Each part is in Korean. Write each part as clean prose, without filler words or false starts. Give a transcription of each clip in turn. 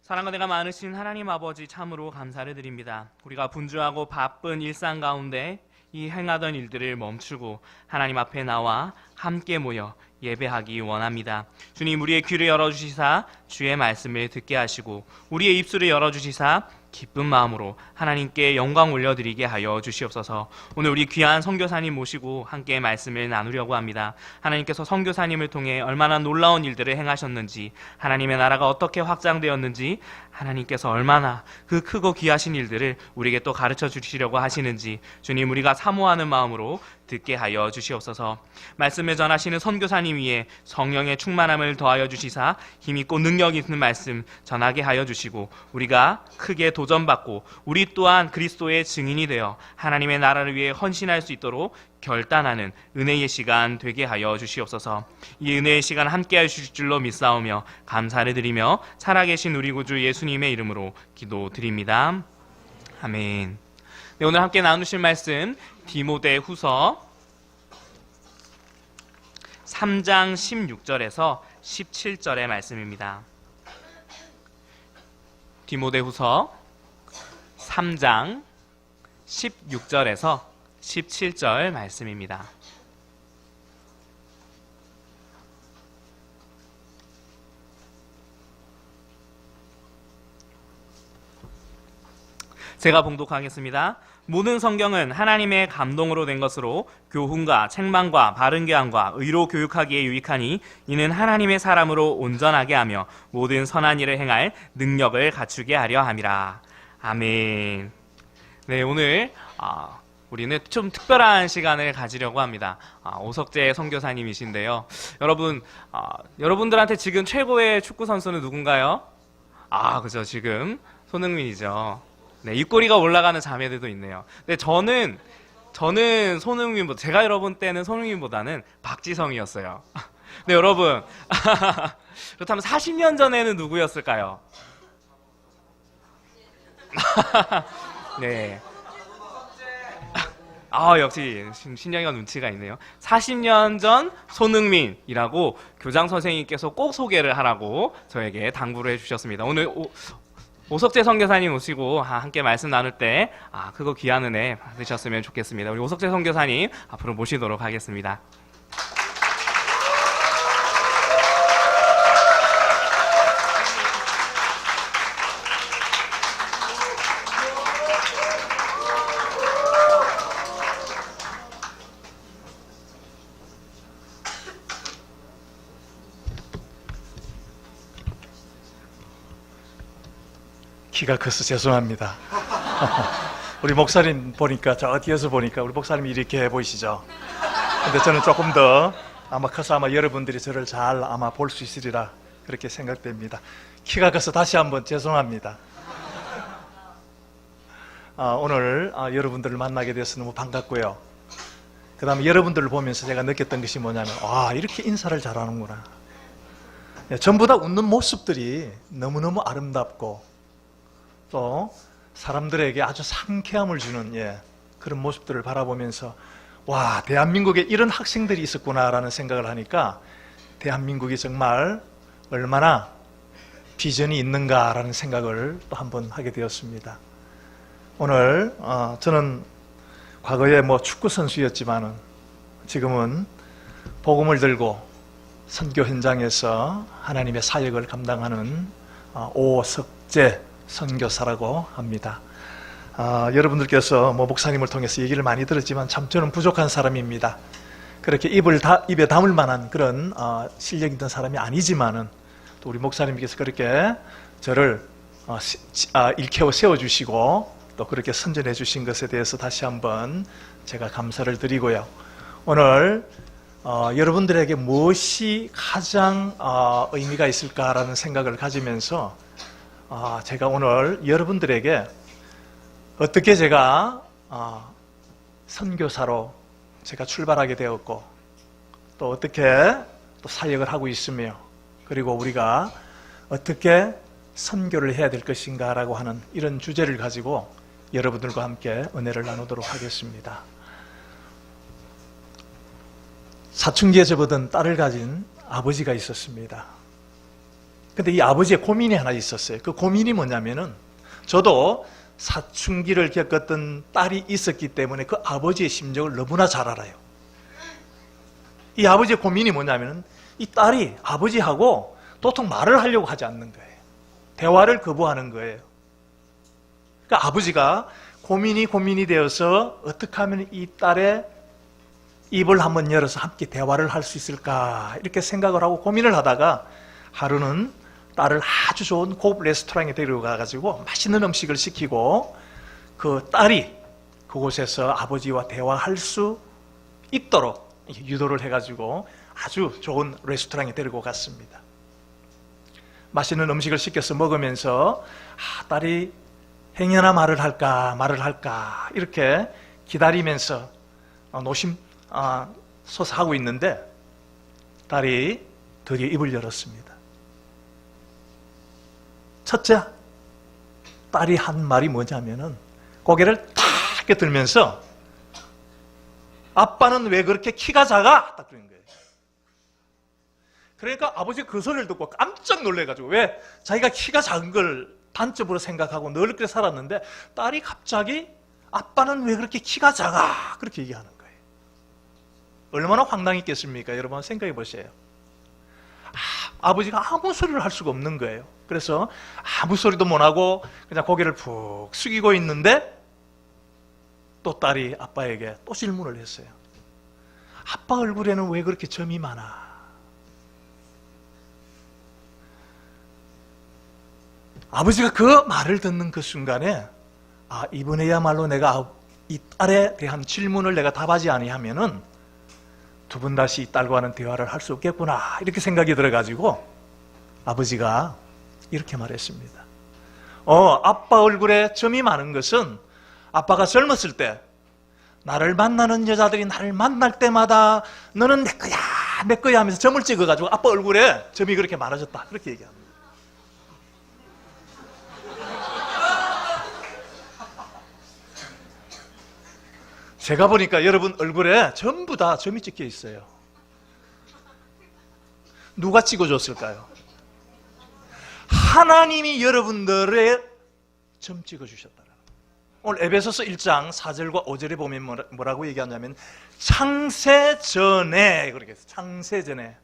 사랑과 은혜가 많으신 하나님 아버지 참으로 감사를 드립니다. 우리가 분주하고 바쁜 일상 가운데 이 행하던 일들을 멈추고 하나님 앞에 나와 함께 모여 예배하기 원합니다. 주님, 우리의 귀를 열어주시사 주의 말씀을 듣게 하시고 우리의 입술을 열어주시사 기쁜 마음으로 하나님께 영광 올려드리게 하여 주시옵소서. 오늘 우리 귀한 선교사님 모시고 함께 말씀을 나누려고 합니다. 하나님께서 선교사님을 통해 얼마나 놀라운 일들을 행하셨는지, 하나님의 나라가 어떻게 확장되었는지, 하나님께서 얼마나 그 크고 귀하신 일들을 우리에게 또 가르쳐 주시려고 하시는지 주님, 우리가 사모하는 마음으로 듣게 하여 주시옵소서. 말씀을 전하시는 선교사님 위에 성령의 충만함을 더하여 주시사 힘있고 능력 있는 말씀 전하게 하여 주시고 우리가 크게 도전받고 우리 또한 그리스도의 증인이 되어 하나님의 나라를 위해 헌신할 수 있도록 결단하는 은혜의 시간 되게 하여 주시옵소서. 이 은혜의 시간 함께 하실 줄로 믿사오며 감사를 드리며 살아계신 우리 구주 예수님의 이름으로 기도드립니다. 아멘. 네, 오늘 함께 나누실 말씀 디모데후서 3장 16절에서 17절의 말씀입니다. 디모데후서 3장 16절에서 17절 말씀입니다. 제가 봉독하겠습니다. 모든 성경은 하나님의 감동으로 된 것으로 교훈과 책망과 바른 교양과 의로 교육하기에 유익하니 이는 하나님의 사람으로 온전하게 하며 모든 선한 일을 행할 능력을 갖추게 하려 함이라. 아멘. 네, 오늘 우리는 좀 특별한 시간을 가지려고 합니다. 오석재 선교사님이신데요. 여러분들한테 지금 최고의 축구 선수는 누군가요? 그죠. 지금 손흥민이죠. 네, 입꼬리가 올라가는 자매들도 있네요. 근데 저는 손흥민보다, 제가 여러분 때는 손흥민보다는 박지성이었어요. 네, 여러분. 그렇다면 40년 전에는 누구였을까요? 네. 역시 신영이가 눈치가 있네요. 40년 전 손흥민이라고 교장 선생님께서 꼭 소개를 하라고 저에게 당부를 해주셨습니다. 오늘 오석재 선교사님 오시고 함께 말씀 나눌 때 그거 귀한 은혜 받으셨으면 좋겠습니다. 우리 오석재 선교사님 앞으로 모시도록 하겠습니다. 키가 커서 죄송합니다. 우리 목사님 보니까, 저 뒤에서 보니까 우리 목사님이 이렇게 보이시죠? 근데 저는 조금 더 커서 아마 여러분들이 저를 잘 볼 수 있으리라 그렇게 생각됩니다. 키가 커서 다시 한번 죄송합니다. 오늘 여러분들을 만나게 돼서 너무 반갑고요. 그 다음에 여러분들을 보면서 제가 느꼈던 것이 뭐냐면 이렇게 인사를 잘하는구나. 전부 다 웃는 모습들이 너무너무 아름답고 또 사람들에게 아주 상쾌함을 주는 그런 모습들을 바라보면서 대한민국에 이런 학생들이 있었구나라는 생각을 하니까 대한민국이 정말 얼마나 비전이 있는가라는 생각을 또 한번 하게 되었습니다. 오늘 저는 과거에 축구 선수였지만은 지금은 복음을 들고 선교 현장에서 하나님의 사역을 감당하는 오석재 선교사라고 합니다. 여러분들께서 목사님을 통해서 얘기를 많이 들었지만 참 저는 부족한 사람입니다. 그렇게 입에 담을 만한 그런 실력 있는 사람이 아니지만은 또 우리 목사님께서 그렇게 저를 일깨워 세워주시고 또 그렇게 선전해 주신 것에 대해서 다시 한번 제가 감사를 드리고요. 오늘 여러분들에게 무엇이 가장 의미가 있을까라는 생각을 가지면서 제가 오늘 여러분들에게 어떻게 제가 선교사로 제가 출발하게 되었고 또 어떻게 또 사역을 하고 있으며 그리고 우리가 어떻게 선교를 해야 될 것인가라고 하는 이런 주제를 가지고 여러분들과 함께 은혜를 나누도록 하겠습니다. 사춘기에 접어든 딸을 가진 아버지가 있었습니다. 근데 이 아버지의 고민이 하나 있었어요. 그 고민이 뭐냐면은 저도 사춘기를 겪었던 딸이 있었기 때문에 그 아버지의 심정을 너무나 잘 알아요. 이 아버지의 고민이 뭐냐면은 이 딸이 아버지하고 도통 말을 하려고 하지 않는 거예요. 대화를 거부하는 거예요. 그러니까 아버지가 고민이 되어서 어떻게 하면 이 딸의 입을 한번 열어서 함께 대화를 할 수 있을까 이렇게 생각을 하고 고민을 하다가 하루는 딸을 아주 좋은 고급 레스토랑에 데려가가지고 맛있는 음식을 시키고 그 딸이 그곳에서 아버지와 대화할 수 있도록 유도를 해가지고 아주 좋은 레스토랑에 데리고 갔습니다. 맛있는 음식을 시켜서 먹으면서 딸이 행여나 말을 할까 이렇게 기다리면서 노심초사하고 있는데 딸이 드디어 입을 열었습니다. 첫째, 딸이 한 말이 뭐냐면은 고개를 탁 들면서 아빠는 왜 그렇게 키가 작아? 딱 그런 거예요. 그러니까 아버지가 그 소리를 듣고 깜짝 놀래가지고 왜 자기가 키가 작은 걸 단점으로 생각하고 늘 그렇게 살았는데 딸이 갑자기 아빠는 왜 그렇게 키가 작아? 그렇게 얘기하는 거예요. 얼마나 황당했겠습니까? 여러분 생각해 보세요. 아버지가 아무 소리를 할 수가 없는 거예요. 그래서 아무 소리도 못 하고 그냥 고개를 푹 숙이고 있는데 또 딸이 아빠에게 또 질문을 했어요. 아빠 얼굴에는 왜 그렇게 점이 많아? 아버지가 그 말을 듣는 그 순간에 이번에야말로 내가 이 딸에 대한 질문을 내가 답하지 아니하면은 두 번 다시 이 딸과는 대화를 할 수 없겠구나 이렇게 생각이 들어가지고 아버지가 이렇게 말했습니다. 아빠 얼굴에 점이 많은 것은 아빠가 젊었을 때 나를 만나는 여자들이 나를 만날 때마다 너는 내 거야 하면서 점을 찍어가지고 아빠 얼굴에 점이 그렇게 많아졌다 그렇게 얘기합니다. 제가 보니까 여러분 얼굴에 전부 다 점이 찍혀 있어요. 누가 찍어줬을까요? 하나님이 여러분들의 점 찍어주셨다는 거예요. 오늘 에베소서 1장 4절과 5절에 보면 뭐라고 얘기하냐면 창세전에 그렇게 했어요. 창세전에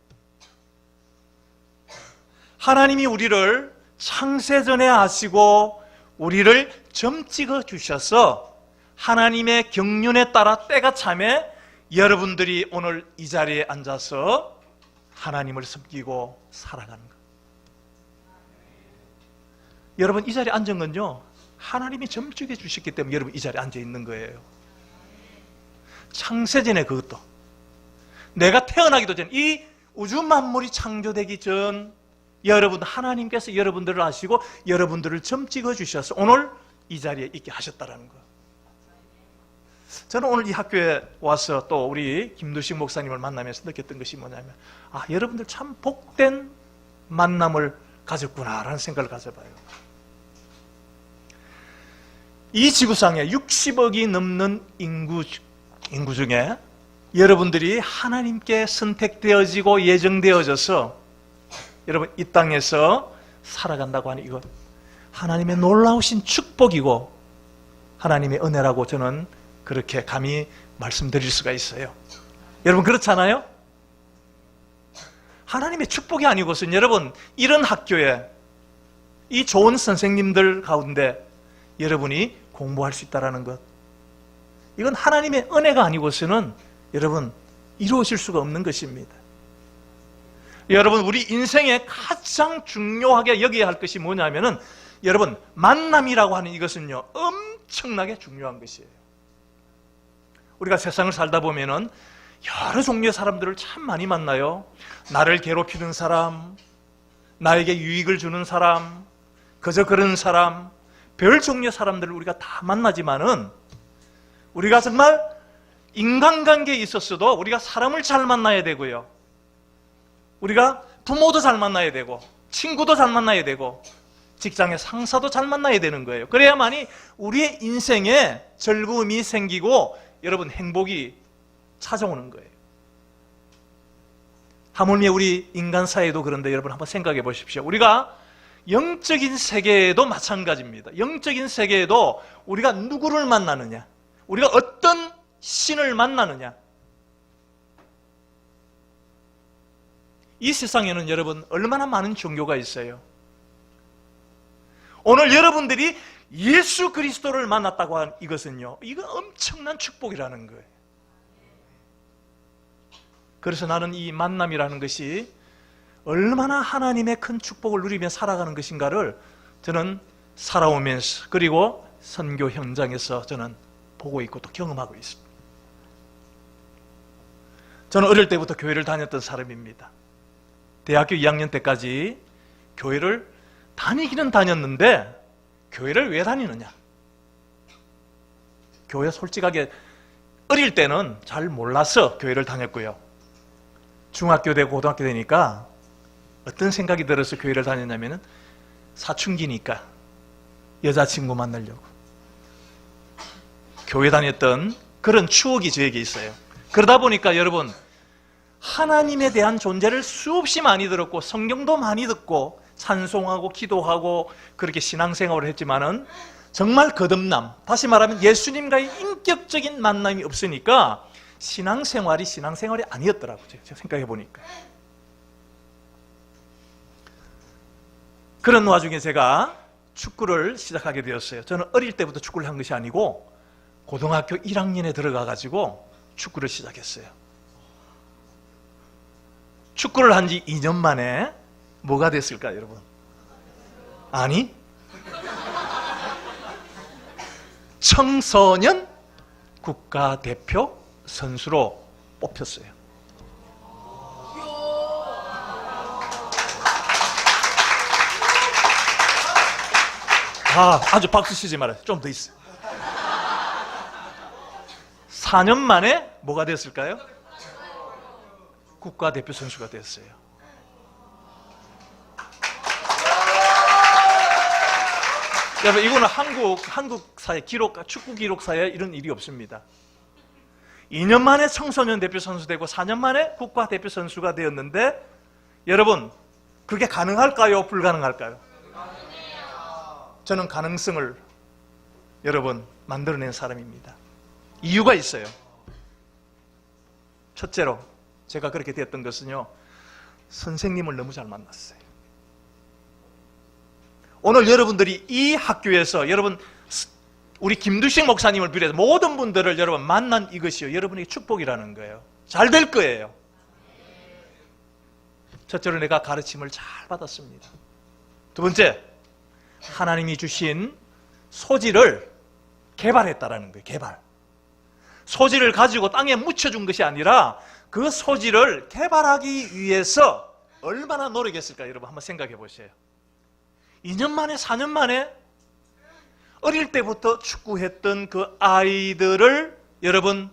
하나님이 우리를 창세전에 아시고 우리를 점 찍어주셔서 하나님의 경륜에 따라 때가 참에 여러분들이 오늘 이 자리에 앉아서 하나님을 섬기고 살아가는 것. 여러분 이 자리에 앉은 건요 하나님이 점찍어 주셨기 때문에 여러분 이 자리에 앉아 있는 거예요. 창세전에 그것도 내가 태어나기도 전 이 우주 만물이 창조되기 전 여러분 하나님께서 여러분들을 아시고 여러분들을 점찍어 주셔서 오늘 이 자리에 있게 하셨다라는 거. 저는 오늘 이 학교에 와서 또 우리 김두식 목사님을 만나면서 느꼈던 것이 뭐냐면 여러분들 참 복된 만남을 가졌구나라는 생각을 가져봐요. 이 지구상에 60억이 넘는 인구 중에 여러분들이 하나님께 선택되어지고 예정되어져서 여러분 이 땅에서 살아간다고 하는 이것 하나님의 놀라우신 축복이고 하나님의 은혜라고 저는 그렇게 감히 말씀드릴 수가 있어요. 여러분 그렇잖아요? 하나님의 축복이 아니고선 여러분 이런 학교에 이 좋은 선생님들 가운데 여러분이 공부할 수 있다는 것 이건 하나님의 은혜가 아니고서는 여러분 이루어질 수가 없는 것입니다. 여러분 우리 인생에 가장 중요하게 여겨야 할 것이 뭐냐면은 여러분 만남이라고 하는 이것은요 엄청나게 중요한 것이에요. 우리가 세상을 살다 보면은 여러 종류의 사람들을 참 많이 만나요. 나를 괴롭히는 사람, 나에게 유익을 주는 사람, 그저 그런 사람, 별 종류의 사람들을 우리가 다 만나지만은 우리가 정말 인간관계에 있었어도 우리가 사람을 잘 만나야 되고요. 우리가 부모도 잘 만나야 되고 친구도 잘 만나야 되고 직장의 상사도 잘 만나야 되는 거예요. 그래야만이 우리의 인생에 즐거움이 생기고 여러분 행복이 찾아오는 거예요. 하물며 우리 인간 사회도 그런데 여러분 한번 생각해 보십시오. 우리가 영적인 세계에도 마찬가지입니다. 영적인 세계에도 우리가 누구를 만나느냐, 우리가 어떤 신을 만나느냐. 이 세상에는 여러분 얼마나 많은 종교가 있어요. 오늘 여러분들이 예수 그리스도를 만났다고 한 이것은요, 이건 엄청난 축복이라는 거예요. 그래서 나는 이 만남이라는 것이 얼마나 하나님의 큰 축복을 누리며 살아가는 것인가를 저는 살아오면서, 그리고 선교 현장에서 저는 보고 있고 또 경험하고 있습니다. 저는 어릴 때부터 교회를 다녔던 사람입니다. 대학교 2학년 때까지 교회를 다니기는 다녔는데, 교회를 왜 다니느냐? 교회 솔직하게 어릴 때는 잘 몰라서 교회를 다녔고요. 중학교 되고 고등학교 되니까 어떤 생각이 들어서 교회를 다녔냐면은, 사춘기니까 여자친구 만나려고 교회 다녔던 그런 추억이 저에게 있어요. 그러다 보니까 여러분, 하나님에 대한 존재를 수없이 많이 들었고 성경도 많이 듣고 찬송하고 기도하고 그렇게 신앙생활을 했지만은 정말 거듭남, 다시 말하면 예수님과의 인격적인 만남이 없으니까 신앙생활이 아니었더라고요. 제가 생각해 보니까. 그런 와중에 제가 축구를 시작하게 되었어요. 저는 어릴 때부터 축구를 한 것이 아니고 고등학교 1학년에 들어가 가지고 축구를 시작했어요. 축구를 한 지 2년 만에 뭐가 됐을까요, 여러분? 아니, 청소년 국가대표 선수로 뽑혔어요. 아주 박수 치지 말아요. 좀 더 있어요. 4년 만에 뭐가 됐을까요? 국가대표 선수가 됐어요. 여러분, 이거는 한국 사회 축구 기록사에 이런 일이 없습니다. 2년 만에 청소년 대표 선수 되고 4년 만에 국가대표 선수가 되었는데, 여러분, 그게 가능할까요? 불가능할까요? 저는 가능성을 여러분 만들어낸 사람입니다. 이유가 있어요. 첫째로 제가 그렇게 되었던 것은요, 선생님을 너무 잘 만났어요. 오늘 여러분들이 이 학교에서 여러분, 우리 김두식 목사님을 비롯해서 모든 분들을 여러분 만난 이것이요, 여러분에게 축복이라는 거예요. 잘 될 거예요. 첫째로 내가 가르침을 잘 받았습니다. 두 번째, 하나님이 주신 소질을 개발했다라는 거예요. 개발. 소질을 가지고 땅에 묻혀준 것이 아니라 그 소질을 개발하기 위해서 얼마나 노력했을까, 여러분 한번 생각해 보세요. 2년 만에 4년 만에 어릴 때부터 축구했던 그 아이들을 여러분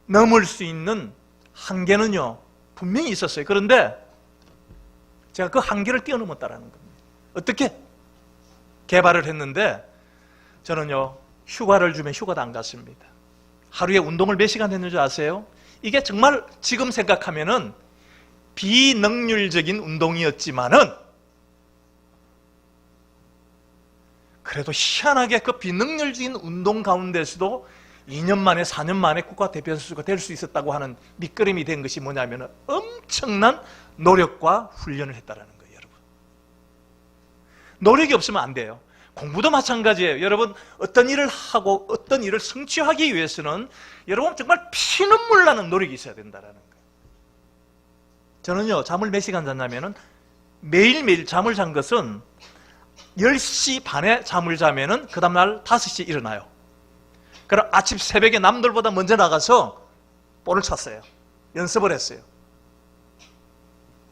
넘을 수 있는 한계는요 분명히 있었어요. 그런데 제가 그 한계를 뛰어넘었다라는 겁니다. 어떻게? 개발을 했는데 저는요 휴가를 주면 휴가도 안 갔습니다. 하루에 운동을 몇 시간 했는 줄 아세요? 이게 정말 지금 생각하면은 비능률적인 운동이었지만은 그래도 희한하게 그 비능률적인 운동 가운데서도 2년 만에 4년 만에 국가대표 선수가 될 수 있었다고 하는 밑거름이 된 것이 뭐냐면 엄청난 노력과 훈련을 했다는 거예요. 여러분, 노력이 없으면 안 돼요. 공부도 마찬가지예요. 여러분, 어떤 일을 하고 어떤 일을 성취하기 위해서는 여러분 정말 피눈물 나는 노력이 있어야 된다는 거예요. 저는요 잠을 몇 시간 잤냐면은 매일매일 잠을 잔 것은 10시 반에 잠을 자면은 그 다음날 5시에 일어나요. 그럼 아침 새벽에 남들보다 먼저 나가서 볼을 찼어요. 연습을 했어요.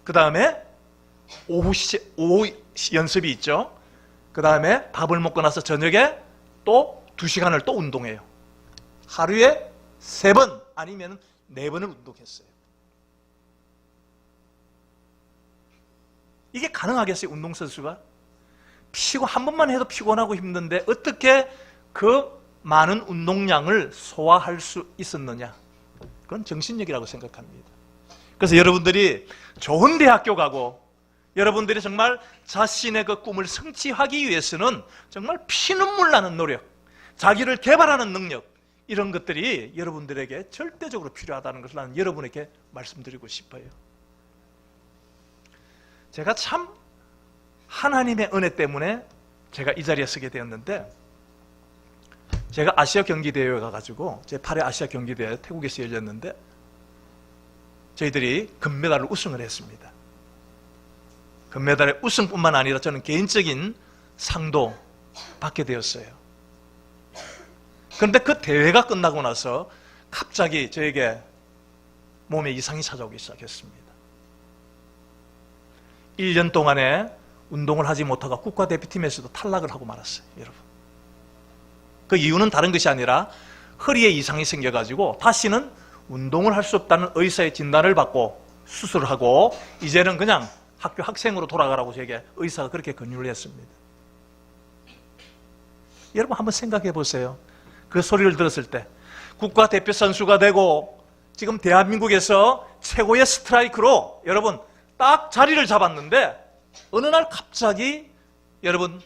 그 다음에 오후 연습이 있죠. 그 다음에 밥을 먹고 나서 저녁에 또 2시간을 또 운동해요. 하루에 3번 아니면 4번을 운동했어요. 이게 가능하겠어요? 운동선수가? 한 번만 해도 피곤하고 힘든데 어떻게 그 많은 운동량을 소화할 수 있었느냐? 그건 정신력이라고 생각합니다. 그래서 여러분들이 좋은 대학교 가고 여러분들이 정말 자신의 그 꿈을 성취하기 위해서는 정말 피눈물 나는 노력, 자기를 개발하는 능력, 이런 것들이 여러분들에게 절대적으로 필요하다는 것을 나는 여러분에게 말씀드리고 싶어요. 제가 참 하나님의 은혜 때문에 제가 이 자리에 서게 되었는데, 제가 아시아 경기대회에 가가지고 제8회 아시아 경기대회 태국에서 열렸는데 저희들이 금메달을 우승을 했습니다. 금메달의 우승뿐만 아니라 저는 개인적인 상도 받게 되었어요. 그런데 그 대회가 끝나고 나서 갑자기 저에게 몸에 이상이 찾아오기 시작했습니다. 1년 동안에 운동을 하지 못하고 국가대표팀에서도 탈락을 하고 말았어요, 여러분. 그 이유는 다른 것이 아니라 허리에 이상이 생겨가지고 다시는 운동을 할 수 없다는 의사의 진단을 받고 수술을 하고 이제는 그냥 학교 학생으로 돌아가라고 저에게 의사가 그렇게 권유를 했습니다. 여러분 한번 생각해 보세요. 그 소리를 들었을 때 국가대표 선수가 되고 지금 대한민국에서 최고의 스트라이크로 여러분 딱 자리를 잡았는데 어느 날 갑자기 여러분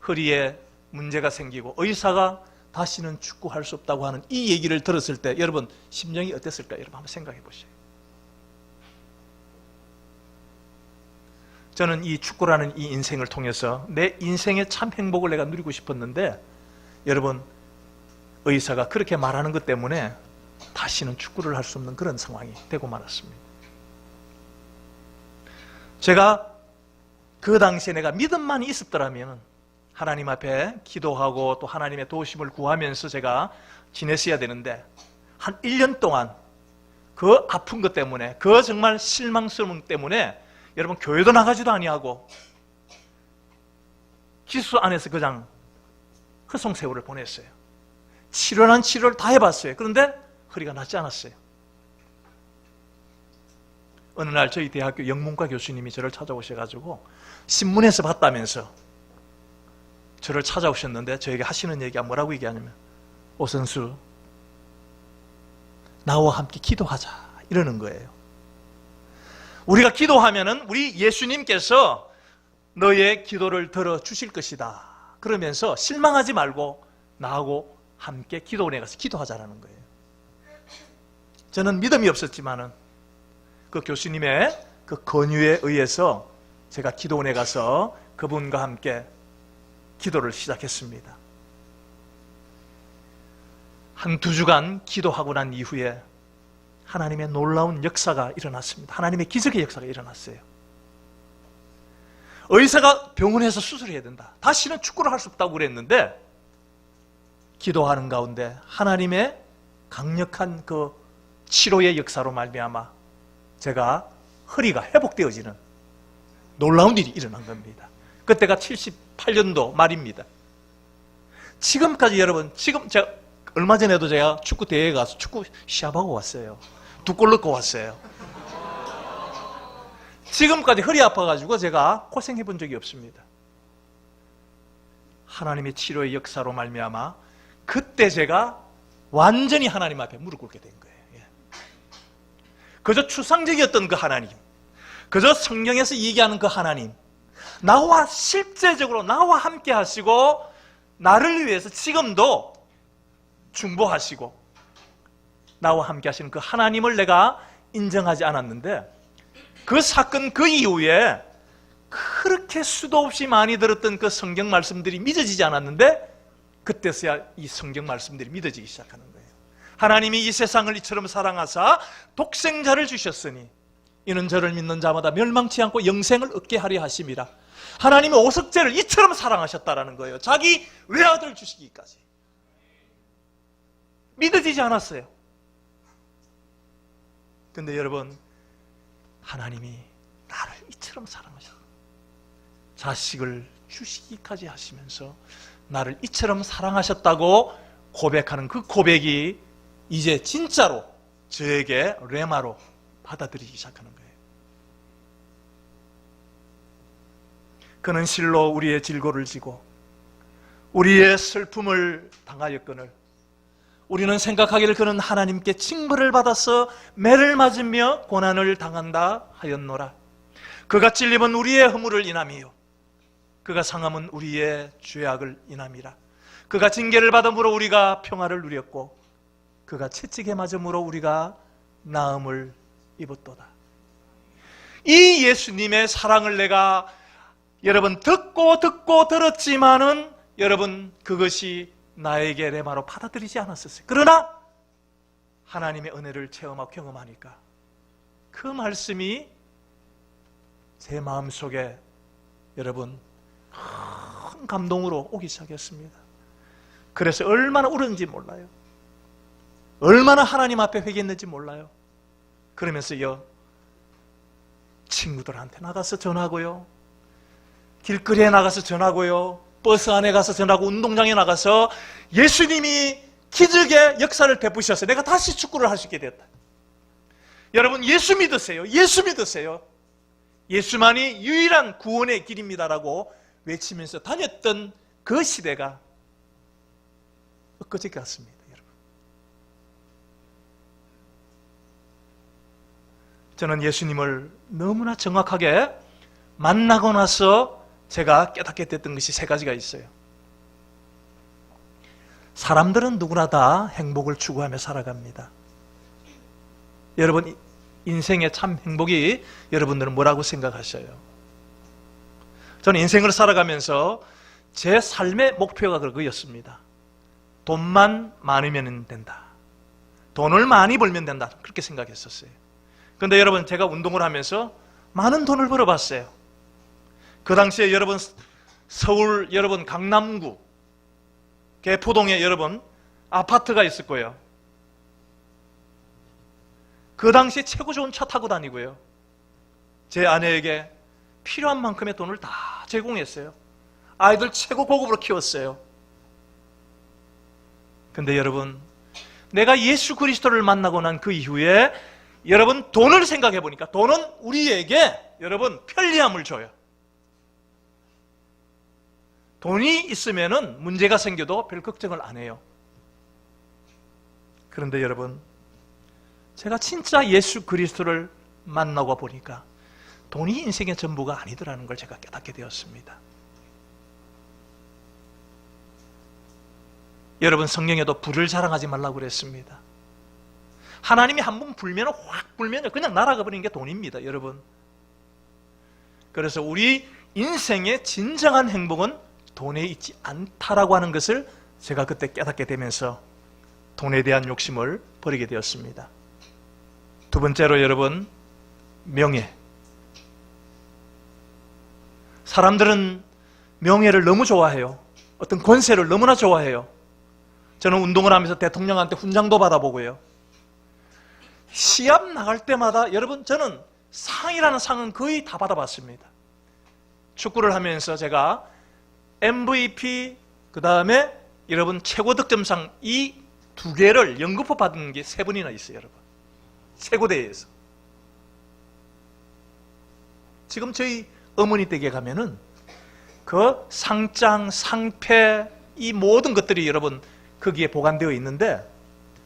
허리에 문제가 생기고 의사가 다시는 축구할 수 없다고 하는 이 얘기를 들었을 때 여러분 심정이 어땠을까? 여러분 한번 생각해 보세요. 저는 이 축구라는 이 인생을 통해서 내 인생의 참 행복을 내가 누리고 싶었는데 여러분 의사가 그렇게 말하는 것 때문에 다시는 축구를 할 수 없는 그런 상황이 되고 말았습니다. 제가 그 당시에 내가 믿음만 있었더라면 하나님 앞에 기도하고 또 하나님의 도우심을 구하면서 제가 지냈어야 되는데 한 1년 동안 그 아픈 것 때문에 그 정말 실망스러움 때문에 여러분 교회도 나가지도 아니하고 기수 안에서 그냥 허송세월을 보냈어요. 치료는 치료를 다 해봤어요. 그런데 허리가 낫지 않았어요. 어느 날 저희 대학교 영문과 교수님이 저를 찾아오셔가지고 신문에서 봤다면서 저를 찾아오셨는데 저에게 하시는 얘기가 뭐라고 얘기하냐면 오선수 나와 함께 기도하자 이러는 거예요. 우리가 기도하면은 우리 예수님께서 너의 기도를 들어주실 것이다 그러면서 실망하지 말고 나하고 함께 기도원에 가서 기도하자라는 거예요. 저는 믿음이 없었지만은 그 교수님의 그 권유에 의해서 제가 기도원에 가서 그분과 함께 기도를 시작했습니다. 한 2주간 기도하고 난 이후에 하나님의 놀라운 역사가 일어났습니다. 하나님의 기적의 역사가 일어났어요. 의사가 병원에서 수술해야 된다. 다시는 축구를 할 수 없다고 그랬는데 기도하는 가운데 하나님의 강력한 그 치료의 역사로 말미암아 제가 허리가 회복되어지는 놀라운 일이 일어난 겁니다. 그때가 78년도 말입니다. 지금까지 여러분, 지금 제가 얼마 전에도 제가 축구 대회에 가서 축구 시합하고 왔어요. 2골 넣고 왔어요. 지금까지 허리 아파가지고 제가 고생해 본 적이 없습니다. 하나님의 치료의 역사로 말미암아 그때 제가 완전히 하나님 앞에 무릎 꿇게 된 거예요. 그저 추상적이었던 그 하나님, 그저 성경에서 얘기하는 그 하나님, 나와 실제적으로 나와 함께 하시고 나를 위해서 지금도 중보하시고 나와 함께 하시는 그 하나님을 내가 인정하지 않았는데 그 사건 그 이후에 그렇게 수도 없이 많이 들었던 그 성경 말씀들이 믿어지지 않았는데 그때서야 이 성경 말씀들이 믿어지기 시작하는 거예요. 하나님이 이 세상을 이처럼 사랑하사 독생자를 주셨으니 이는 저를 믿는 자마다 멸망치 않고 영생을 얻게 하려 하심이라. 하나님이 오석제를 이처럼 사랑하셨다라는 거예요. 자기 외아들 주시기까지. 믿어지지 않았어요. 근데 여러분, 하나님이 나를 이처럼 사랑하셨다. 자식을 주시기까지 하시면서 나를 이처럼 사랑하셨다고 고백하는 그 고백이 이제 진짜로 저에게 레마로 받아들이기 시작하는 거예요. 그는 실로 우리의 질고를 지고 우리의 슬픔을 당하였거늘 우리는 생각하기를 그는 하나님께 징벌을 받아서 매를 맞으며 고난을 당한다 하였노라. 그가 찔림은 우리의 허물을 인함이요 그가 상함은 우리의 죄악을 인함이라. 그가 징계를 받음으로 우리가 평화를 누렸고 그가 채찍에 맞음으로 우리가 나음을 입었도다. 이 예수님의 사랑을 내가 여러분 듣고 들었지만은 여러분 그것이 나에게 레마로 받아들이지 않았었어요. 그러나 하나님의 은혜를 체험하고 경험하니까 그 말씀이 제 마음속에 여러분 큰 감동으로 오기 시작했습니다. 그래서 얼마나 울었는지 몰라요. 얼마나 하나님 앞에 회개했는지 몰라요. 그러면서요 친구들한테 나가서 전하고요, 길거리에 나가서 전하고요, 버스 안에 가서 전하고, 운동장에 나가서 예수님이 기적의 역사를 베푸셔서 내가 다시 축구를 할 수 있게 되었다. 여러분 예수 믿으세요. 예수 믿으세요. 예수만이 유일한 구원의 길입니다라고 외치면서 다녔던 그 시대가 엊그제 같습니다. 여러분, 저는 예수님을 너무나 정확하게 만나고 나서 제가 깨닫게 됐던 것이 세 가지가 있어요. 사람들은 누구나 다 행복을 추구하며 살아갑니다. 여러분 인생의 참 행복이 여러분들은 뭐라고 생각하셔요? 저는 인생을 살아가면서 제 삶의 목표가 그거였습니다. 돈만 많으면 된다. 돈을 많이 벌면 된다. 그렇게 생각했었어요. 그런데 여러분 제가 운동을 하면서 많은 돈을 벌어봤어요. 그 당시에 여러분 서울 여러분 강남구 개포동에 여러분 아파트가 있을 거예요. 그 당시에 최고 좋은 차 타고 다니고요, 제 아내에게 필요한 만큼의 돈을 다 제공했어요. 아이들 최고 고급으로 키웠어요. 근데 여러분 내가 예수 그리스도를 만나고 난 그 이후에 여러분 돈을 생각해 보니까 돈은 우리에게 여러분 편리함을 줘요. 돈이 있으면은 문제가 생겨도 별 걱정을 안 해요. 그런데 여러분 제가 진짜 예수 그리스도를 만나고 보니까 돈이 인생의 전부가 아니더라는 걸 제가 깨닫게 되었습니다. 여러분 성경에도 부를 자랑하지 말라고 그랬습니다. 하나님이 한 번 불면 확 불면 그냥 날아가 버리는 게 돈입니다. 여러분 그래서 우리 인생의 진정한 행복은 돈에 있지 않다라고 하는 것을 제가 그때 깨닫게 되면서 돈에 대한 욕심을 버리게 되었습니다. 두 번째로 여러분 명예. 사람들은 명예를 너무 좋아해요. 어떤 권세를 너무나 좋아해요. 저는 운동을 하면서 대통령한테 훈장도 받아보고요, 시합 나갈 때마다 여러분 저는 상이라는 상은 거의 다 받아봤습니다. 축구를 하면서 제가 MVP 그 다음에 여러분 최고 득점상 이 두 개를 연거푸 받은 게 세 번이나 있어요. 여러분 최고대회에서. 지금 저희 어머니 댁에 가면은 그 상장, 상패 이 모든 것들이 여러분 거기에 보관되어 있는데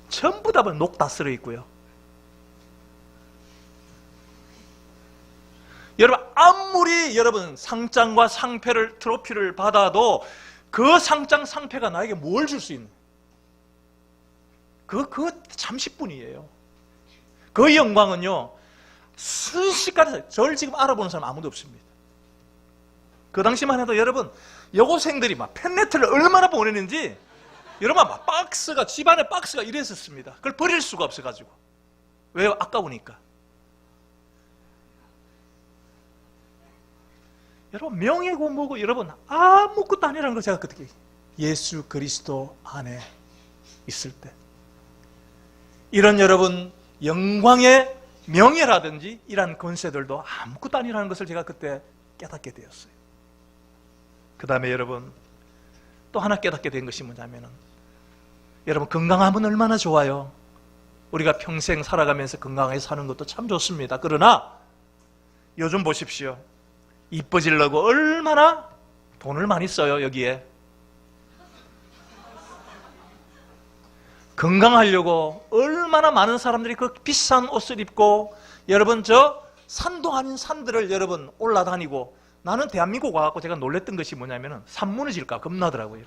전부 다 녹 다 쓸어 있고요. 여러분 아무리 여러분 상장과 상패를 트로피를 받아도 그 상장 상패가 나에게 뭘 줄 수 있는, 그거 잠시뿐이에요. 그 영광은요 순식간에 저를 지금 알아보는 사람 아무도 없습니다. 그 당시만 해도 여러분 여고생들이 막 팬레터를 얼마나 보내는지 여러분 막 박스가 집안에 박스가 이랬었습니다. 그걸 버릴 수가 없어가지고. 왜요? 아까우니까. 여러분 명예고 뭐고 여러분 아무것도 아니라는 걸 제가 그때 예수 그리스도 안에 있을 때 이런 여러분 영광의 명예라든지 이런 권세들도 아무것도 아니라는 것을 제가 그때 깨닫게 되었어요. 그 다음에 여러분 또 하나 깨닫게 된 것이 뭐냐면은 여러분 건강하면 얼마나 좋아요. 우리가 평생 살아가면서 건강하게 사는 것도 참 좋습니다. 그러나 요즘 보십시오. 이뻐지려고 얼마나 돈을 많이 써요. 여기에 건강하려고 얼마나 많은 사람들이 그 비싼 옷을 입고, 여러분 저 산도 아닌 산들을 여러분 올라다니고, 나는 대한민국 와갖고 제가 놀랬던 것이 뭐냐면은 산 무너질까 겁나더라고요.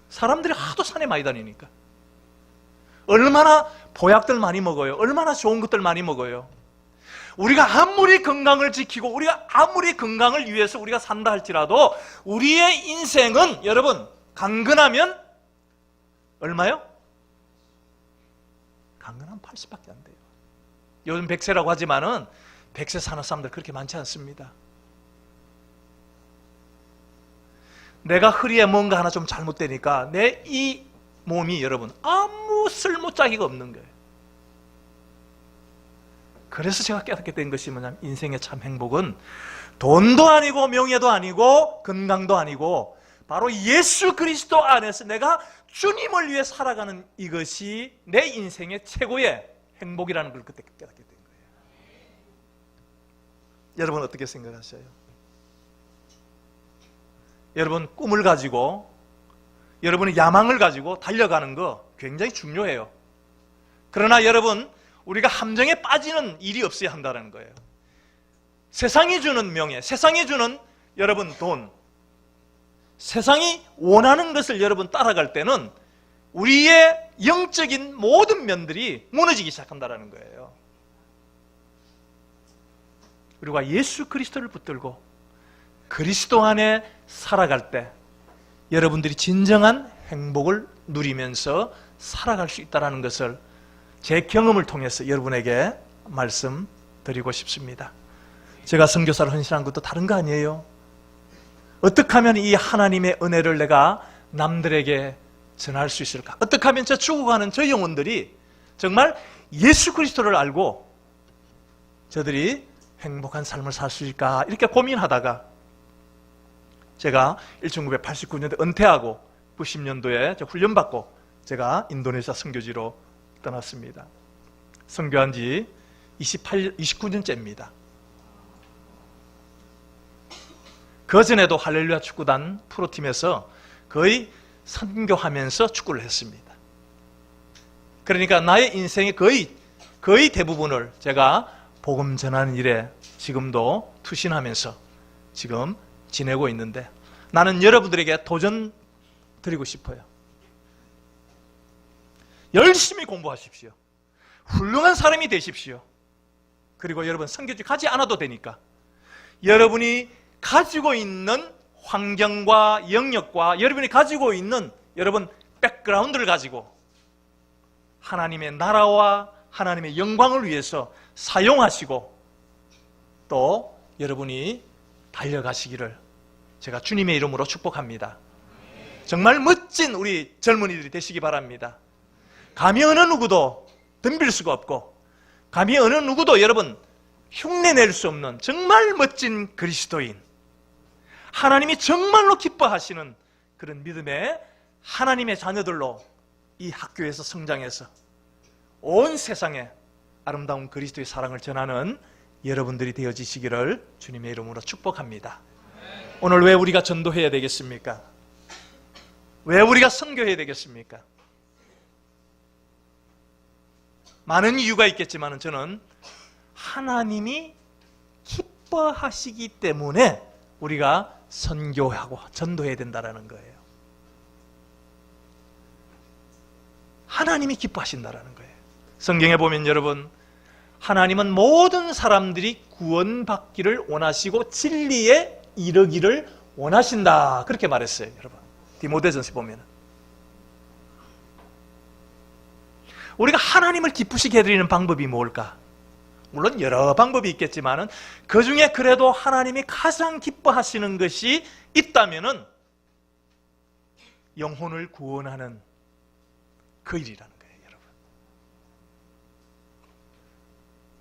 사람들이 하도 산에 많이 다니니까. 얼마나 보약들 많이 먹어요. 얼마나 좋은 것들 많이 먹어요. 우리가 아무리 건강을 지키고 우리가 아무리 건강을 위해서 우리가 산다 할지라도 우리의 인생은 여러분 강건하면 얼마요? 강건하면 80밖에 안 돼요. 요즘 100세라고 하지만은 100세 사는 사람들 그렇게 많지 않습니다. 내가 허리에 뭔가 하나 좀 잘못되니까 내 이 몸이 여러분 아무 쓸모짜기가 없는 거예요. 그래서 제가 깨닫게 된 것이 뭐냐면 인생의 참 행복은 돈도 아니고 명예도 아니고 건강도 아니고 바로 예수 그리스도 안에서 내가 주님을 위해 살아가는 이것이 내 인생의 최고의 행복이라는 걸 그때 깨닫게 된 거예요. 여러분 어떻게 생각하세요? 여러분 꿈을 가지고 여러분의 야망을 가지고 달려가는 거 굉장히 중요해요. 그러나 여러분 우리가 함정에 빠지는 일이 없어야 한다는 거예요. 세상이 주는 명예, 세상이 주는 여러분 돈, 세상이 원하는 것을 여러분 따라갈 때는 우리의 영적인 모든 면들이 무너지기 시작한다는 거예요. 우리가 예수 그리스도를 붙들고 그리스도 안에 살아갈 때 여러분들이 진정한 행복을 누리면서 살아갈 수 있다는 것을 제 경험을 통해서 여러분에게 말씀드리고 싶습니다. 제가 선교사를 헌신한 것도 다른 거 아니에요. 어떻게 하면 이 하나님의 은혜를 내가 남들에게 전할 수 있을까? 어떻게 하면 저 죽어가는 저 영혼들이 정말 예수 그리스도를 알고 저들이 행복한 삶을 살 수 있을까? 이렇게 고민하다가 제가 1989년도에 은퇴하고 90년도에 훈련받고 제가 인도네시아 선교지로 떠났습니다. 선교한 지 29년째입니다. 그 전에도 할렐루야 축구단 프로팀에서 거의 선교하면서 축구를 했습니다. 그러니까 나의 인생의 거의 대부분을 제가 복음 전하는 일에 지금도 투신하면서 지금 지내고 있는데 나는 여러분들에게 도전 드리고 싶어요. 열심히 공부하십시오. 훌륭한 사람이 되십시오. 그리고 여러분 선교지 가지 않아도 되니까 여러분이 가지고 있는 환경과 영역과 여러분이 가지고 있는 여러분 백그라운드를 가지고 하나님의 나라와 하나님의 영광을 위해서 사용하시고 또 여러분이 달려가시기를 제가 주님의 이름으로 축복합니다. 정말 멋진 우리 젊은이들이 되시기 바랍니다. 감히 어느 누구도 덤빌 수가 없고 감히 어느 누구도 여러분 흉내낼 수 없는 정말 멋진 그리스도인, 하나님이 정말로 기뻐하시는 그런 믿음의 하나님의 자녀들로 이 학교에서 성장해서 온 세상에 아름다운 그리스도의 사랑을 전하는 여러분들이 되어지시기를 주님의 이름으로 축복합니다. 오늘 왜 우리가 전도해야 되겠습니까? 왜 우리가 선교해야 되겠습니까? 많은 이유가 있겠지만 저는 하나님이 기뻐하시기 때문에 우리가 선교하고 전도해야 된다는 거예요. 하나님이 기뻐하신다는 거예요. 성경에 보면 여러분 하나님은 모든 사람들이 구원받기를 원하시고 진리에 이르기를 원하신다 그렇게 말했어요. 여러분 디모데전서에 보면 우리가 하나님을 기쁘시게 해드리는 방법이 뭘까? 물론 여러 방법이 있겠지만 그 중에 그래도 하나님이 가장 기뻐하시는 것이 있다면 영혼을 구원하는 그 일이라는 거예요. 여러분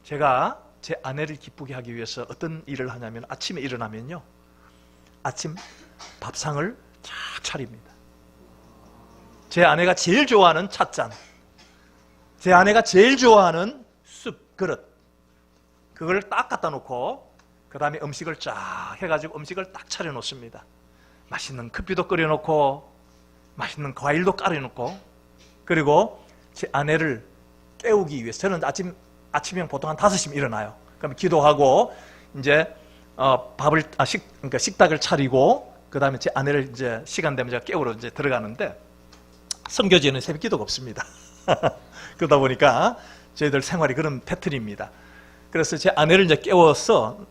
제가 제 아내를 기쁘게 하기 위해서 어떤 일을 하냐면 아침에 일어나면요 아침 밥상을 쫙 차립니다. 제 아내가 제일 좋아하는 찻잔, 제 아내가 제일 좋아하는 쑥 그릇, 그걸 딱 갖다 놓고 그 다음에 음식을 쫙 해가지고 음식을 딱 차려놓습니다. 맛있는 커피도 끓여놓고 맛있는 과일도 깔아놓고 그리고 제 아내를 깨우기 위해서 저는 아침에 보통 한 5시면 일어나요. 그럼 기도하고 이제 그러니까 식탁을 차리고 그다음에 제 아내를 이제 시간 되면 제가 깨우러 이제 들어가는데 선교지에는 새벽 기도가 없습니다. 그러다 보니까 저희들 생활이 그런 패턴입니다. 그래서 제 아내를 이제 깨워서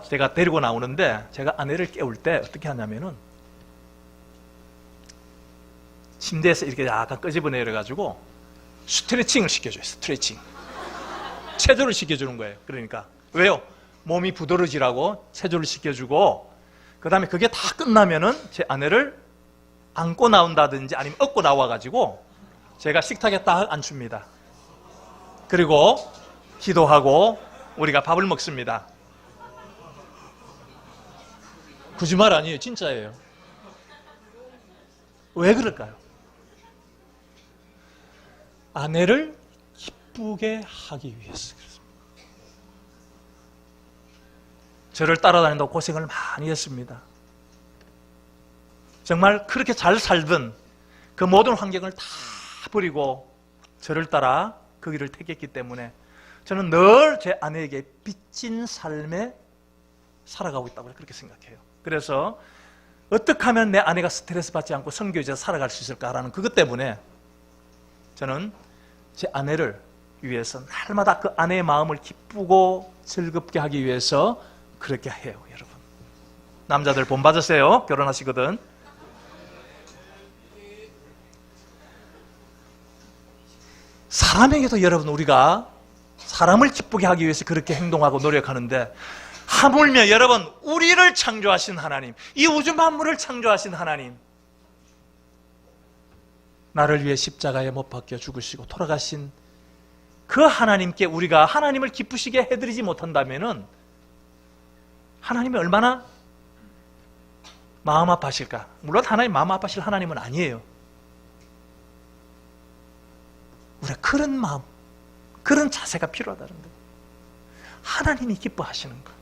제가 데리고 나오는데 제가 아내를 깨울 때 어떻게 하냐면은 침대에서 이렇게 약간 끄집어내려 가지고 스트레칭을 시켜줘요. 스트레칭. 체조를 시켜주는 거예요. 그러니까 왜요? 몸이 부드러지라고 체조를 시켜주고 그 다음에 그게 다 끝나면은 제 아내를 안고 나온다든지 아니면 업고 나와가지고 제가 식탁에 딱 앉춥니다. 그리고 기도하고 우리가 밥을 먹습니다. 거짓말 아니에요. 진짜예요. 왜 그럴까요? 아내를 기쁘게 하기 위해서 그렇습니다. 저를 따라다닌다고 고생을 많이 했습니다. 정말 그렇게 잘 살던 그 모든 환경을 다 버리고 저를 따라 그 길을 택했기 때문에 저는 늘 제 아내에게 빚진 삶에 살아가고 있다고 그렇게 생각해요. 그래서 어떻게 하면 내 아내가 스트레스 받지 않고 선교지에서 살아갈 수 있을까라는 그것 때문에 저는 제 아내를 위해서 날마다 그 아내의 마음을 기쁘고 즐겁게 하기 위해서 그렇게 해요, 여러분. 남자들 본 받으세요. 결혼하시거든. 사람에게도 여러분 우리가 사람을 기쁘게 하기 위해서 그렇게 행동하고 노력하는데 하물며 여러분 우리를 창조하신 하나님, 이 우주 만물을 창조하신 하나님, 나를 위해 십자가에 못 박혀 죽으시고 돌아가신 그 하나님께 우리가 하나님을 기쁘시게 해드리지 못한다면은 하나님이 얼마나 마음 아파하실까? 물론 하나님 마음 아파하실 하나님은 아니에요. 우리가 그런 마음, 그런 자세가 필요하다는 거예요. 하나님이 기뻐하시는 것.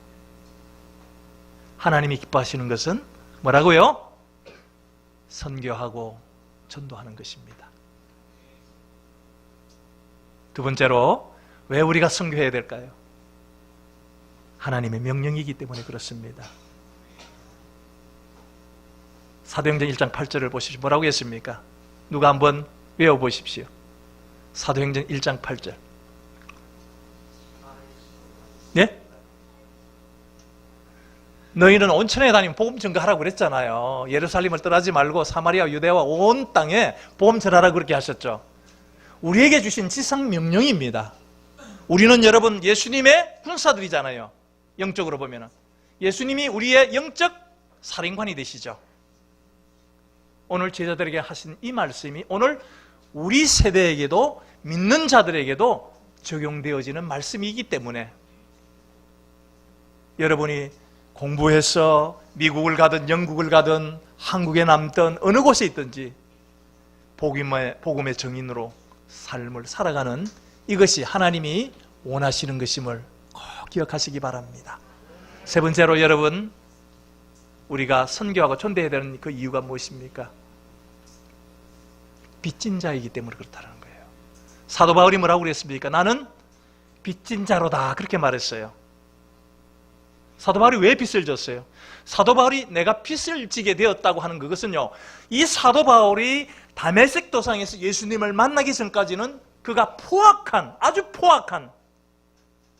하나님이 기뻐하시는 것은 뭐라고요? 선교하고 전도하는 것입니다. 두 번째로 왜 우리가 선교해야 될까요? 하나님의 명령이기 때문에 그렇습니다. 사도행전 1장 8절을 보십시오. 뭐라고 했습니까? 누가 한번 외워보십시오. 사도행전 1장 8절. 네? 너희는 온천에 다니면 복음 전가하라고 그랬잖아요. 예루살렘을 떠나지 말고 사마리아, 유대와 온 땅에 복음 전하라고 그렇게 하셨죠. 우리에게 주신 지상 명령입니다. 우리는 여러분 예수님의 군사들이잖아요. 영적으로 보면 예수님이 우리의 영적 사령관이 되시죠. 오늘 제자들에게 하신 이 말씀이 오늘 우리 세대에게도 믿는 자들에게도 적용되어지는 말씀이기 때문에 여러분이 공부해서 미국을 가든 영국을 가든 한국에 남든 어느 곳에 있든지 복음의 정인으로 삶을 살아가는 이것이 하나님이 원하시는 것임을 꼭 기억하시기 바랍니다. 세 번째로 여러분 우리가 선교하고 전도해야 되는 그 이유가 무엇입니까? 빚진 자이기 때문에 그렇다는 거예요. 사도 바울이 뭐라고 그랬습니까? 나는 빚진 자로다 그렇게 말했어요. 사도 바울이 왜 빚을 졌어요? 사도 바울이 내가 빚을 지게 되었다고 하는 그것은요, 이 사도 바울이 다메섹 도상에서 예수님을 만나기 전까지는 그가 아주 포악한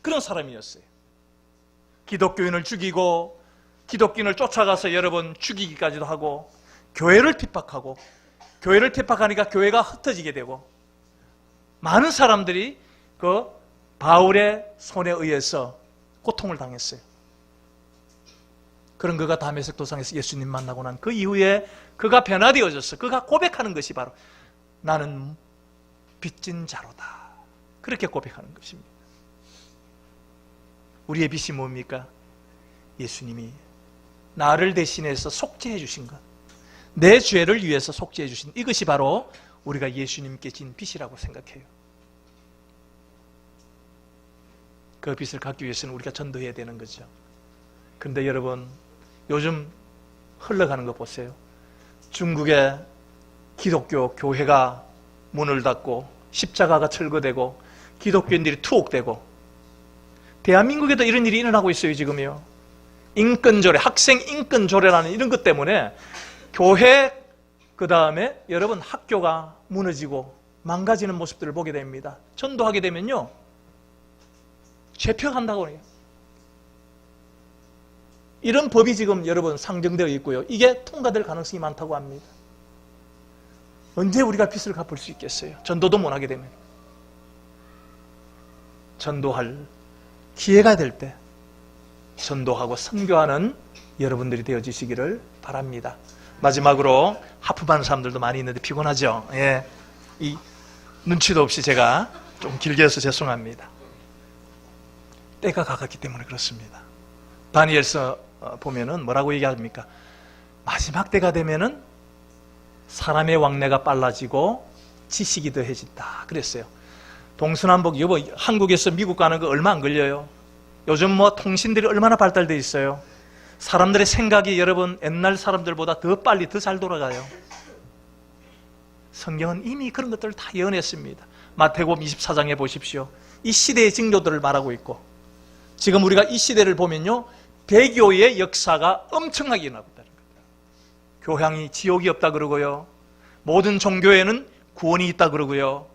그런 사람이었어요. 기독교인을 죽이고 기독교인을 쫓아가서 여러분 죽이기까지도 하고 교회를 핍박하고 교회를 핍박하니까 교회가 흩어지게 되고 많은 사람들이 그 바울의 손에 의해서 고통을 당했어요. 그런 그가 다메섹 도상에서 예수님 만나고 난 그 이후에 그가 변화되어졌어. 그가 고백하는 것이 바로 나는 빚진 자로다. 그렇게 고백하는 것입니다. 우리의 빚이 뭡니까? 예수님이 나를 대신해서 속죄해 주신 것, 내 죄를 위해서 속죄해 주신 이것이 바로 우리가 예수님께 진 빚이라고 생각해요. 그 빚을 갚기 위해서는 우리가 전도해야 되는 거죠. 그런데 여러분 요즘 흘러가는 거 보세요. 중국의 기독교 교회가 문을 닫고 십자가가 철거되고 기독교인들이 투옥되고 대한민국에도 이런 일이 일어나고 있어요. 지금요. 인권조례, 학생 인권조례라는 이런 것 때문에 교회 그 다음에 여러분 학교가 무너지고 망가지는 모습들을 보게 됩니다. 전도하게 되면요 죄표한다고 해요. 이런 법이 지금 여러분 상정되어 있고요. 이게 통과될 가능성이 많다고 합니다. 언제 우리가 빚을 갚을 수 있겠어요? 전도도 못하게 되면. 전도할 기회가 될 때 전도하고 선교하는 여러분들이 되어주시기를 바랍니다. 마지막으로 하품하는 사람들도 많이 있는데 피곤하죠? 예. 이 눈치도 없이 제가 좀 길게 해서 죄송합니다. 때가 가깝기 때문에 그렇습니다. 다니엘서 보면은 뭐라고 얘기합니까? 마지막 때가 되면은 사람의 왕래가 빨라지고 지식이 더해진다 그랬어요. 동서남북 여보 한국에서 미국 가는 거 얼마 안 걸려요. 요즘 뭐 통신들이 얼마나 발달되어 있어요. 사람들의 생각이 여러분 옛날 사람들보다 더 빨리 더 잘 돌아가요. 성경은 이미 그런 것들을 다 예언했습니다. 마태복음 24장에 보십시오. 이 시대의 징조들을 말하고 있고 지금 우리가 이 시대를 보면요 배교의 역사가 엄청나게 일어나고 있다는 겁니다. 교황이 지옥이 없다 그러고요. 모든 종교에는 구원이 있다 그러고요.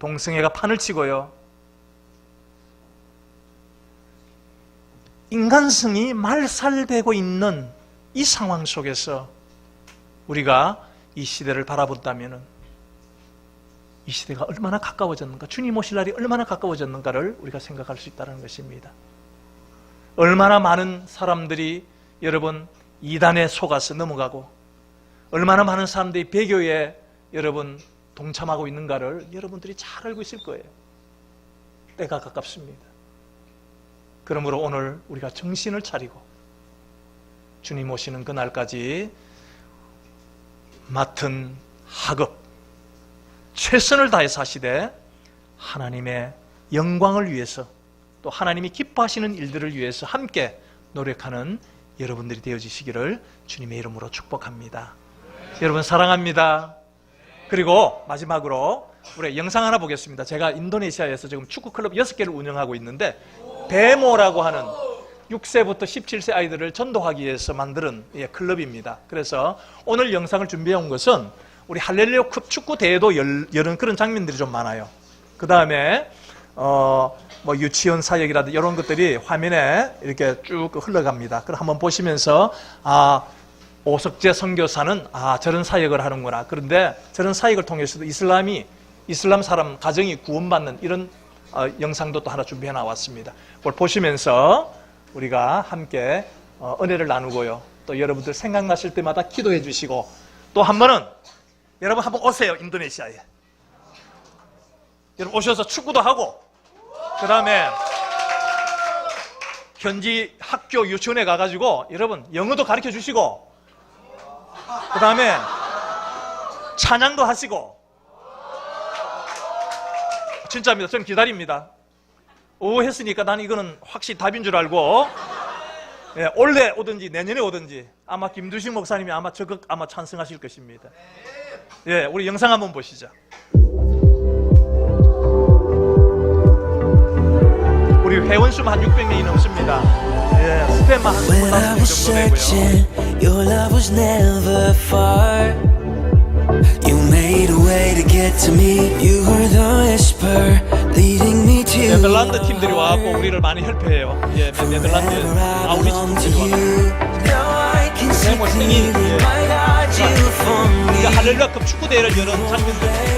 동성애가 판을 치고요. 인간성이 말살되고 있는 이 상황 속에서 우리가 이 시대를 바라본다면 이 시대가 얼마나 가까워졌는가, 주님 오실 날이 얼마나 가까워졌는가를 우리가 생각할 수 있다는 것입니다. 얼마나 많은 사람들이 여러분 이단에 속아서 넘어가고 얼마나 많은 사람들이 배교에 여러분 동참하고 있는가를 여러분들이 잘 알고 있을 거예요. 때가 가깝습니다. 그러므로 오늘 우리가 정신을 차리고 주님 오시는 그날까지 맡은 학업 최선을 다해서 하시되 하나님의 영광을 위해서 또 하나님이 기뻐하시는 일들을 위해서 함께 노력하는 여러분들이 되어주시기를 주님의 이름으로 축복합니다. 여러분 사랑합니다. 그리고 마지막으로 우리 영상 하나 보겠습니다. 제가 인도네시아에서 지금 축구클럽 6개를 운영하고 있는데 데모라고 하는 6세부터 17세 아이들을 전도하기 위해서 만든 클럽입니다. 그래서 오늘 영상을 준비해 온 것은 우리 할렐루야컵 축구 대회도 여는 그런 장면들이 좀 많아요. 그 다음에 뭐 유치원 사역이라든지 이런 것들이 화면에 이렇게 쭉 흘러갑니다. 그럼 한번 보시면서 오석재 선교사는 저런 사역을 하는구나. 그런데 저런 사역을 통해서도 이슬람 사람 가정이 구원받는 이런 영상도 또 하나 준비해 나왔습니다. 그걸 보시면서 우리가 함께 은혜를 나누고요. 또 여러분들 생각나실 때마다 기도해 주시고 또 한 번은 여러분 한번 오세요. 인도네시아에. 여러분 오셔서 축구도 하고 그 다음에 현지 학교 유치원에 가가지고 여러분 영어도 가르쳐 주시고 그 다음에 찬양도 하시고 진짜입니다. 저는 기다립니다. 했으니까 난 이거는 확실히 답인 줄 알고 올해 오든지 내년에 오든지 아마 김두식 목사님이 아마 적극 찬성하실 것입니다. 우리 영상 한번 보시죠. 우리 회원수만 한 600명이 넘습니다. 스팸만 한 25명 정도 되고요. Your love was never far. You made a way to get to me. You were the whisper leading me to 네덜란드 팀들이 와갖고 우리를 많이 help해요. 네덜란드 아우리치 팀들이 와갖고 세모 생이 할렐루야컵 축구 대회를 여는 장면들.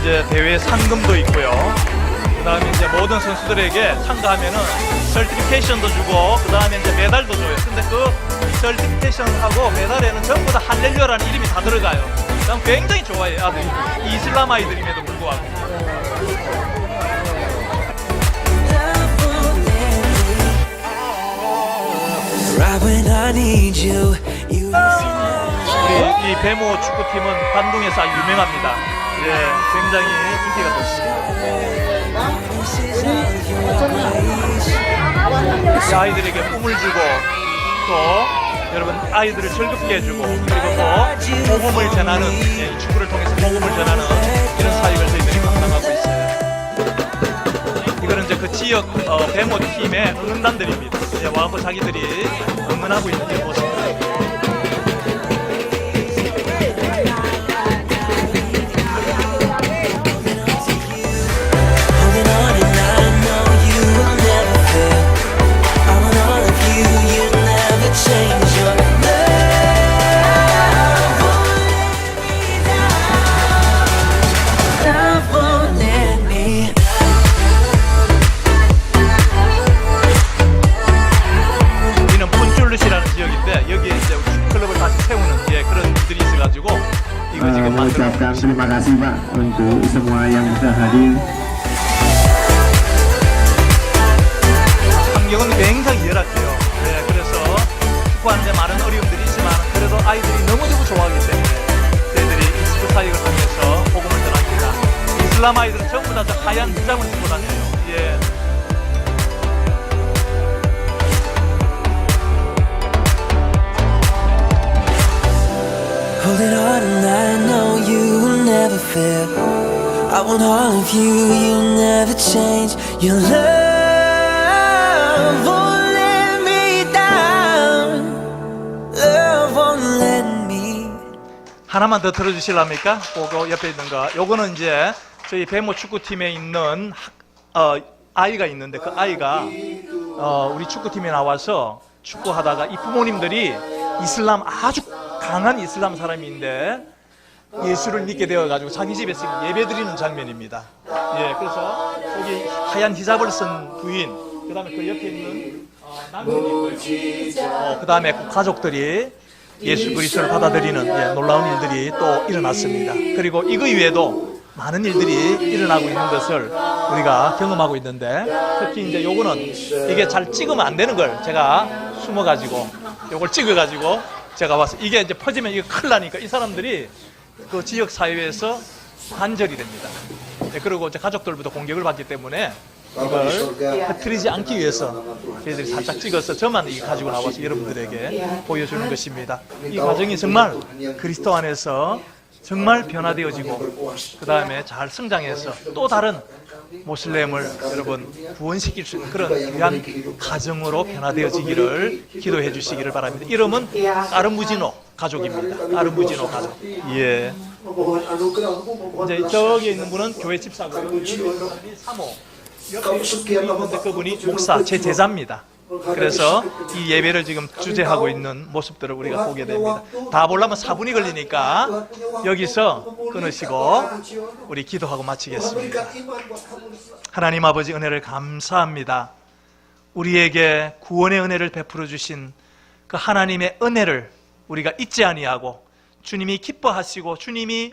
이제 대회 상금도 있고요. 그 다음에 이제 모든 선수들에게 참가하면은 설티피케이션도 주고, 그 다음에 이제 메달도 줘요. 근데 그 설티피케이션하고 메달에는 전부 다 할렐루야라는 이름이 다 들어가요. 난 굉장히 좋아해요, 아들이. 이슬람 아이들임에도 불구하고. Right when I need you, you 우리 이 배모 축구팀은 관동에서 아주 유명합니다. 예, 굉장히 인기가 좋습니다. 이 아이들에게 꿈을 주고, 또 여러분 아이들을 즐겁게 해주고, 그리고 또 복음을 전하는, 예, 이 축구를 통해서 복음을 전하는 이런 사역을 저희들이 감당하고 있어요. 이거는 이제 그 지역 배모 팀의 응원단들입니다. 예, 와서 자기들이 응원하고 있는 이 모습입니다. holding on, and I know you will never fail. I want all of you, you never change your love. Won't let me down. Love won't let me. 여기는 폰줄루시라는 지역인데 여기에 이제 클럽을 다시 세우는, 예, 그런 일들이 있어가지고 이거 지금 만들어 mengucapkan terima kasih Pak untuk semua yang bisa hadir. 환경은 굉장히 열악해요. 네, 그래서 축구하는데 많은 어려움들이 있지만 그래도 아이들이 너무너무 좋아하기 때문에 저희들이 이 축구 사역을 통해서 복음을 전합니다. 이슬람 아이들은 전부 다 저 하얀 히잡을 쓰고 다녀요. 예. Holding on, and I know you will never fail. I want all of you, you'll never change. Your love won't let me down. Love won't let me. 하나만 더 들어주실랍니까? 그거 옆에 있는 거. 요거는 이제 저희 배모 축구팀에 있는 아이가 있는데 그 아이가 우리 축구팀에 나와서 축구하다가 이 부모님들이 이슬람 아주 강한 이슬람 사람인데 예수를 믿게 되어가지고 자기 집에서 예배드리는 장면입니다. 예, 그래서 여기 하얀 히잡을 쓴 부인, 그 다음에 그 옆에 있는 남편이 있고요. 그 다음에 그 가족들이 예수 그리스도를 받아들이는, 예, 놀라운 일들이 또 일어났습니다. 그리고 이거 이외에도 많은 일들이 일어나고 있는 것을 우리가 경험하고 있는데, 특히 이제 요거는 이게 잘 찍으면 안 되는 걸 제가 숨어가지고 요걸 찍어가지고 제가 와서 이게 이제 퍼지면 이거 큰일 나니까 이 사람들이 그 지역 사회에서 단절이 됩니다. 네, 그리고 이제 가족들부터 공격을 받기 때문에 이걸 흐트리지 않기 위해서 저희들이 살짝 찍어서 저만 이거 가지고 나와서 여러분들에게 보여주는 것입니다. 이 과정이 정말 그리스도 안에서 정말 변화되어지고 그 다음에 잘 성장해서 또 다른 모슬렘을 여러분 구원시킬 수 있는 그런 귀한 가정으로 변화되어지기를 기도해 주시기를 바랍니다. 이름은 까르무지노 가족입니다. 까르무지노 가족. 예. 이제 저기 있는 분은 교회 집사고요. 여기 있는 분이 사모. 옆에 있는데 그분이 목사, 제 제자입니다. 그래서 이 예배를 지금 주재하고 있는 모습들을 우리가 보게 됩니다. 다 보려면 4분이 걸리니까 여기서 끊으시고 우리 기도하고 마치겠습니다. 하나님 아버지 은혜를 감사합니다. 우리에게 구원의 은혜를 베풀어 주신 그 하나님의 은혜를 우리가 잊지 아니하고 주님이 기뻐하시고 주님이